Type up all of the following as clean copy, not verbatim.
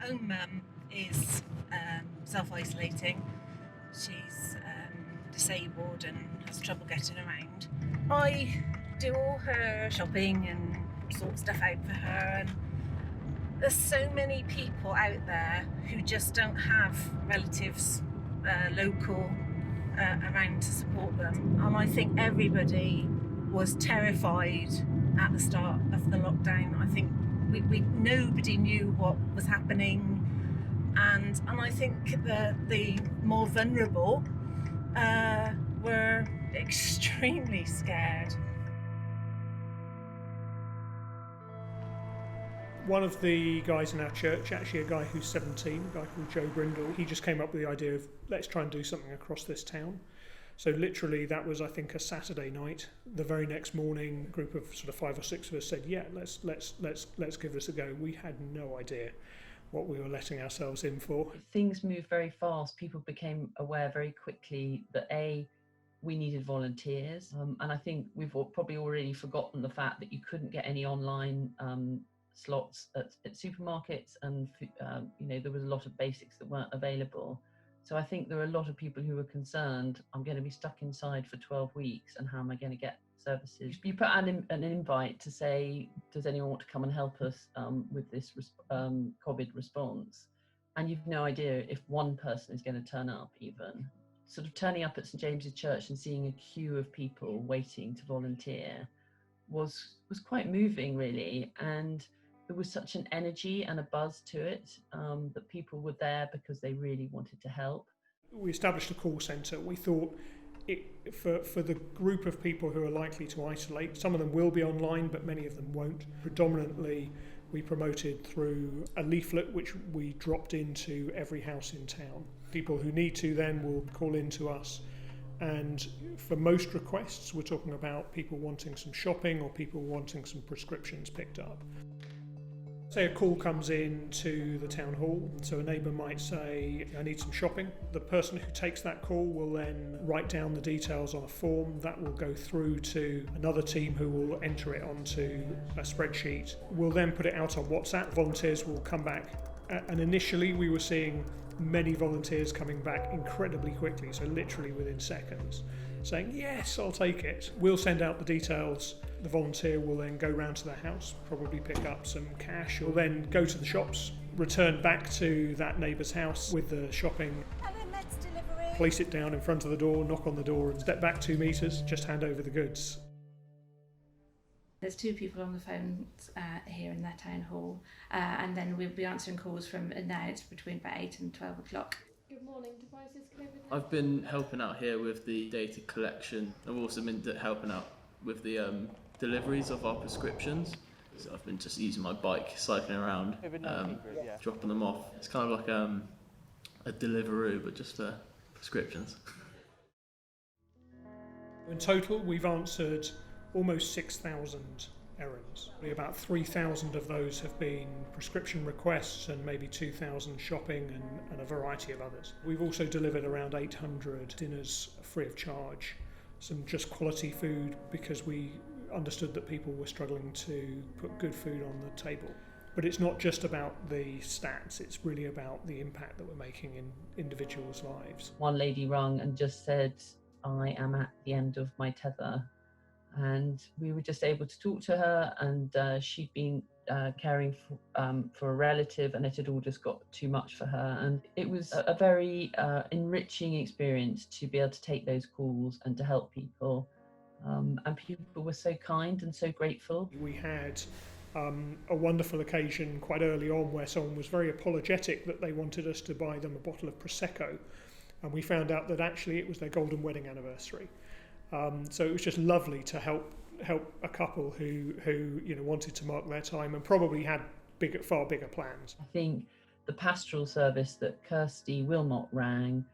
own mum is self-isolating. She's disabled and has trouble getting around. I do all her shopping and sort stuff out for her, and there's so many people out there who just don't have relatives local around to support them, and I think everybody was terrified at the start of the lockdown. I think nobody knew what was happening, and I think the more vulnerable were extremely scared. One of the guys in our church, actually a guy who's 17, a guy called Joe Brindle, he just came up with the idea of let's try and do something across this town. So literally that was, I think, a Saturday night. The very next morning, a group of sort of 5 or 6 of us said, yeah, let's give this a go. We had no idea what we were letting ourselves in for. Things moved very fast. People became aware very quickly that we needed volunteers, and I think we've probably already forgotten the fact that you couldn't get any online slots at supermarkets, and there was a lot of basics that weren't available. So I think there are a lot of people who were concerned, I'm going to be stuck inside for 12 weeks and how am I going to get services? You put out an invite to say, does anyone want to come and help us with this COVID response? And you've no idea if one person is going to turn up even. Sort of turning up at St James's Church and seeing a queue of people waiting to volunteer was quite moving, really. And there was such an energy and a buzz to it that people were there because they really wanted to help. We established a call centre. We thought for the group of people who are likely to isolate, some of them will be online, but many of them won't. Predominantly, we promoted through a leaflet which we dropped into every house in town. People who need to then will call in to us. And for most requests, we're talking about people wanting some shopping or people wanting some prescriptions picked up. Say a call comes in to the town hall, so a neighbour might say, I need some shopping. The person who takes that call will then write down the details on a form. That will go through to another team who will enter it onto a spreadsheet. We'll then put it out on WhatsApp. Volunteers will come back. And initially we were seeing many volunteers coming back incredibly quickly, so literally within seconds, saying, yes, I'll take it. We'll send out the details. The volunteer will then go round to their house, probably pick up some cash, or then go to the shops, return back to that neighbour's house with the shopping, place it down in front of the door, knock on the door and step back 2 metres, just hand over the goods. There's 2 people on the phone here in their town hall, and then we'll be answering calls from now it's between about 8 and 12 o'clock. Good morning, Devizes Covid19. I've been helping out here with the data collection. I've also been helping out with the deliveries of our prescriptions. So I've been just using my bike, cycling around, dropping them off. It's kind of like a Deliveroo, but just for prescriptions. In total, we've answered almost 6,000 errands. About 3,000 of those have been prescription requests and maybe 2,000 shopping and a variety of others. We've also delivered around 800 dinners free of charge, some just quality food because we understood that people were struggling to put good food on the table. But it's not just about the stats, it's really about the impact that we're making in individuals' lives. One lady rang and just said, I am at the end of my tether. And we were just able to talk to her, and she'd been caring for a relative, and it had all just got too much for her. And it was a very enriching experience to be able to take those calls and to help people. And people were so kind and so grateful. We had a wonderful occasion quite early on where someone was very apologetic that they wanted us to buy them a bottle of Prosecco, and we found out that actually it was their golden wedding anniversary. So it was just lovely to help a couple who wanted to mark their time and probably had far bigger plans. I think the pastoral service that Kirsty Wilmot ran,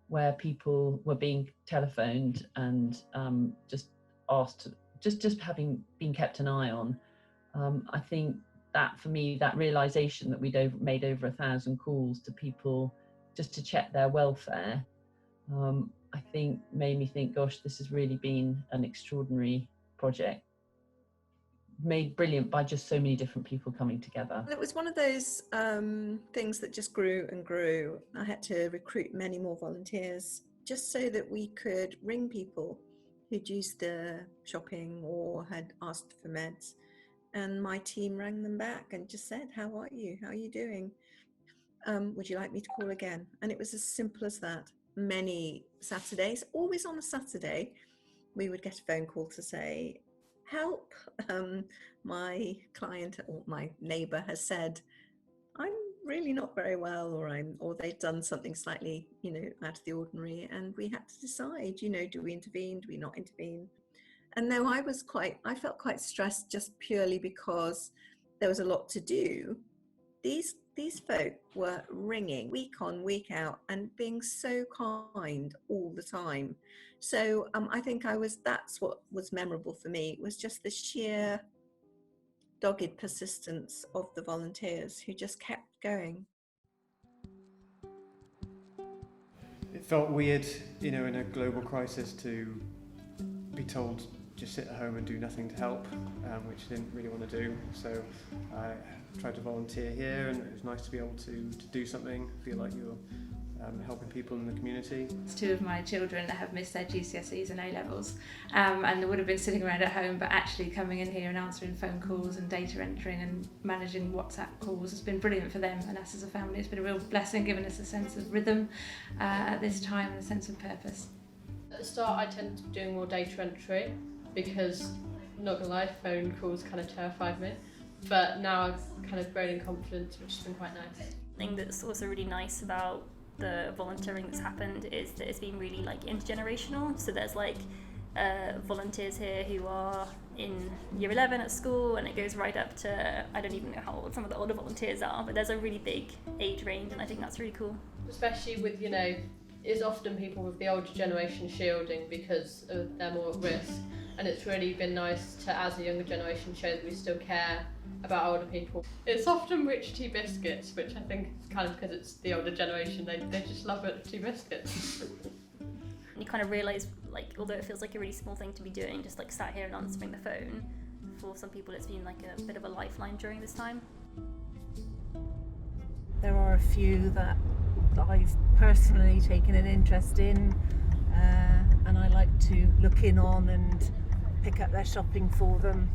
where people were being telephoned and just asked, just having been kept an eye on. I think that for me, that realisation that we'd made over 1,000 calls to people just to check their welfare, I think made me think, gosh, this has really been an extraordinary project. made brilliant by just so many different people coming together. It was one of those things that just grew and grew. I had to recruit many more volunteers just so that we could ring people who'd used the shopping or had asked for meds. And my team rang them back and just said, how are you? How are you doing? Would you like me to call again? And it was as simple as that. Many Saturdays, always on a Saturday, we would get a phone call to say, help, my client or my neighbour has said, I'm really not very well, or they've done something slightly, out of the ordinary. And we had to decide, do we intervene? Do we not intervene? And no, I felt quite stressed just purely because there was a lot to do. These folk were ringing week on, week out, and being so kind all the time. So I think that's what was memorable for me, was just the sheer dogged persistence of the volunteers who just kept going. It felt weird, in a global crisis to be told just sit at home and do nothing to help, which I didn't really want to do. So I tried to volunteer here, and it was nice to be able to do something, feel like you're helping people in the community. Two of my children have missed their GCSEs and A-levels, and they would have been sitting around at home, but actually coming in here and answering phone calls and data entering and managing WhatsApp calls has been brilliant for them and us as a family. It's been a real blessing, giving us a sense of rhythm at this time and a sense of purpose. At the start I tended to be doing more data entry because, not gonna lie, phone calls kind of terrified me, but now I've kind of grown in confidence, which has been quite nice. I think that's also really nice about the volunteering that's happened is that it's been really intergenerational. So there's volunteers here who are in year 11 at school, and it goes right up to, I don't even know how old some of the older volunteers are, but there's a really big age range, and I think that's really cool. Especially with, it's often people with the older generation shielding because they're more at risk, and it's really been nice to, as a younger generation, show that we still care about older people. It's often rich tea biscuits, which I think is kind of because it's the older generation, they just love it, tea biscuits. You kind of realise, although it feels like a really small thing to be doing, just sat here and answering the phone, for some people it's been a bit of a lifeline during this time. There are a few that I've personally taken an interest in, and I like to look in on and pick up their shopping for them,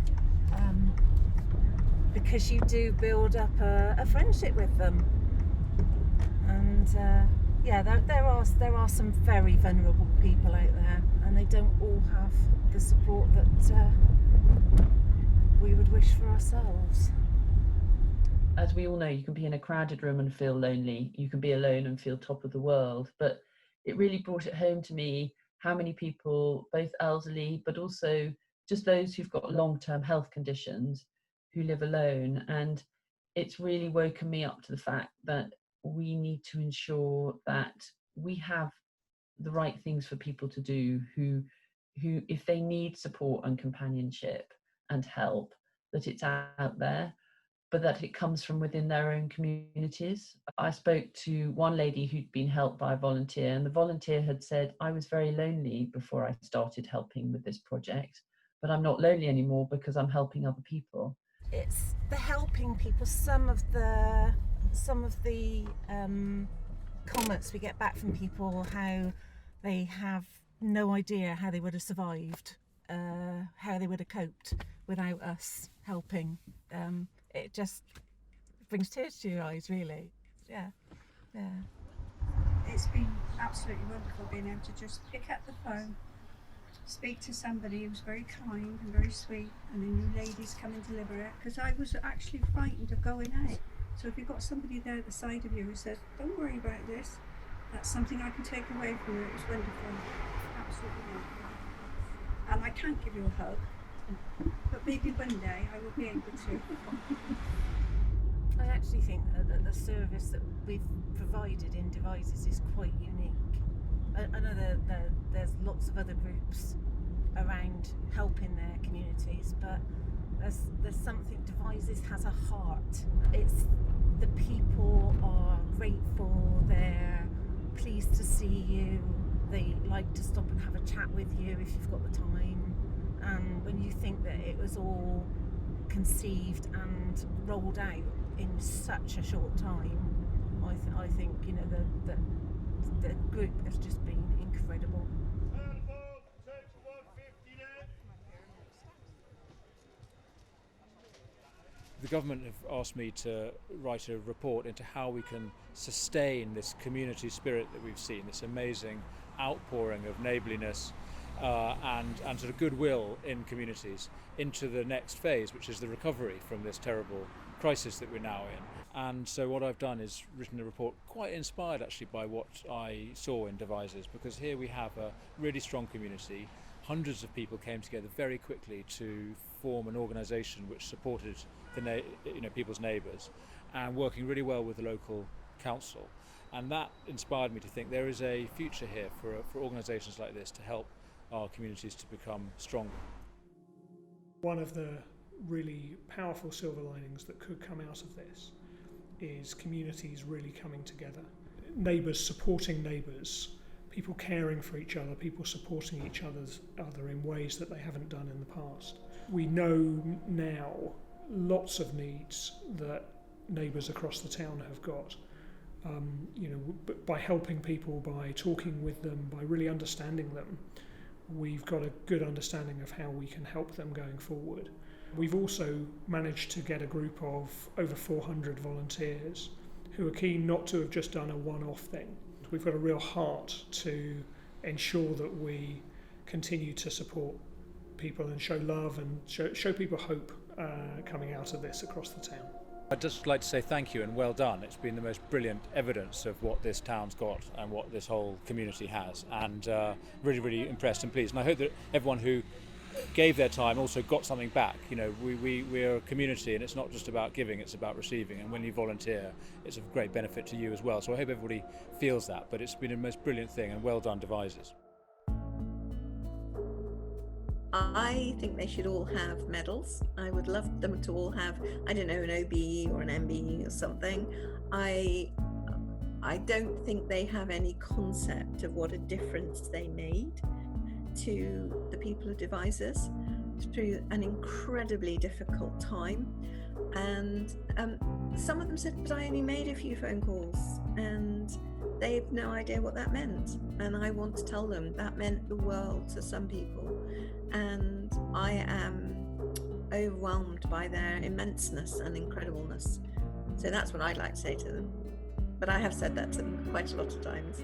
because you do build up a friendship with them. And there are some very vulnerable people out there, and they don't all have the support that we would wish for ourselves. As we all know, you can be in a crowded room and feel lonely. You can be alone and feel top of the world. But it really brought it home to me how many people, both elderly, but also just those who've got long-term health conditions, who live alone. And it's really woken me up to the fact that we need to ensure that we have the right things for people to do who if they need support and companionship and help, that it's out there, but that it comes from within their own communities. I spoke to one lady who'd been helped by a volunteer, and the volunteer had said, I was very lonely before I started helping with this project, but I'm not lonely anymore because I'm helping other people. It's the helping people. Some of the comments we get back from people, how they have no idea how they would have survived, how they would have coped without us helping. It just brings tears to your eyes, really. Yeah. It's been absolutely wonderful being able to just pick up the phone, speak to somebody who was very kind and very sweet, and then you ladies come and deliver it, because I was actually frightened of going out. So if you've got somebody there at the side of you who says, don't worry about this, that's something I can take away from you. It was wonderful, absolutely wonderful. And I can't give you a hug, but maybe one day I will be able to. I actually think that the service that we've provided in Devizes is quite unique. I know that there's lots of other groups around helping their communities, but there's something, Devizes has a heart. It's the people are grateful, they're pleased to see you, they like to stop and have a chat with you if you've got the time. And when you think that it was all conceived and rolled out in such a short time. I think the group has just been incredible. The government have asked me to write a report into how we can sustain this community spirit that we've seen, this amazing outpouring of neighbourliness and sort of goodwill in communities into the next phase, which is the recovery from this terrible crisis that we're now in. And so what I've done is written a report quite inspired actually by what I saw in Devizes, because here we have a really strong community. Hundreds of people came together very quickly to form an organisation which supported people's neighbours, and working really well with the local council. And that inspired me to think there is a future here for organisations like this to help our communities to become stronger. One of the really powerful silver linings that could come out of this is communities really coming together. Neighbours supporting neighbours, people caring for each other, people supporting each other in ways that they haven't done in the past. We know now lots of needs that neighbours across the town have got. By helping people, by talking with them, by really understanding them, we've got a good understanding of how we can help them going forward. We've also managed to get a group of over 400 volunteers who are keen not to have just done a one-off thing. We've got a real heart to ensure that we continue to support people and show love and show people hope coming out of this across the town. I'd just like to say thank you and well done. It's been the most brilliant evidence of what this town's got and what this whole community has, and really, really impressed and pleased. And I hope that everyone who gave their time also got something back. We're a community, and it's not just about giving, it's about receiving. And when you volunteer, it's of great benefit to you as well. So I hope everybody feels that. But it's been a most brilliant thing, and well done, Devizes. I think they should all have medals. I would love them to all have, I don't know, an OBE or an MBE or something. I don't think they have any concept of what a difference they made to the people of Devizes through an incredibly difficult time. And some of them said, but I only made a few phone calls, and they have no idea what that meant. And I want to tell them that meant the world to some people. And I am overwhelmed by their immenseness and incredibleness. So that's what I'd like to say to them. But I have said that to them quite a lot of times.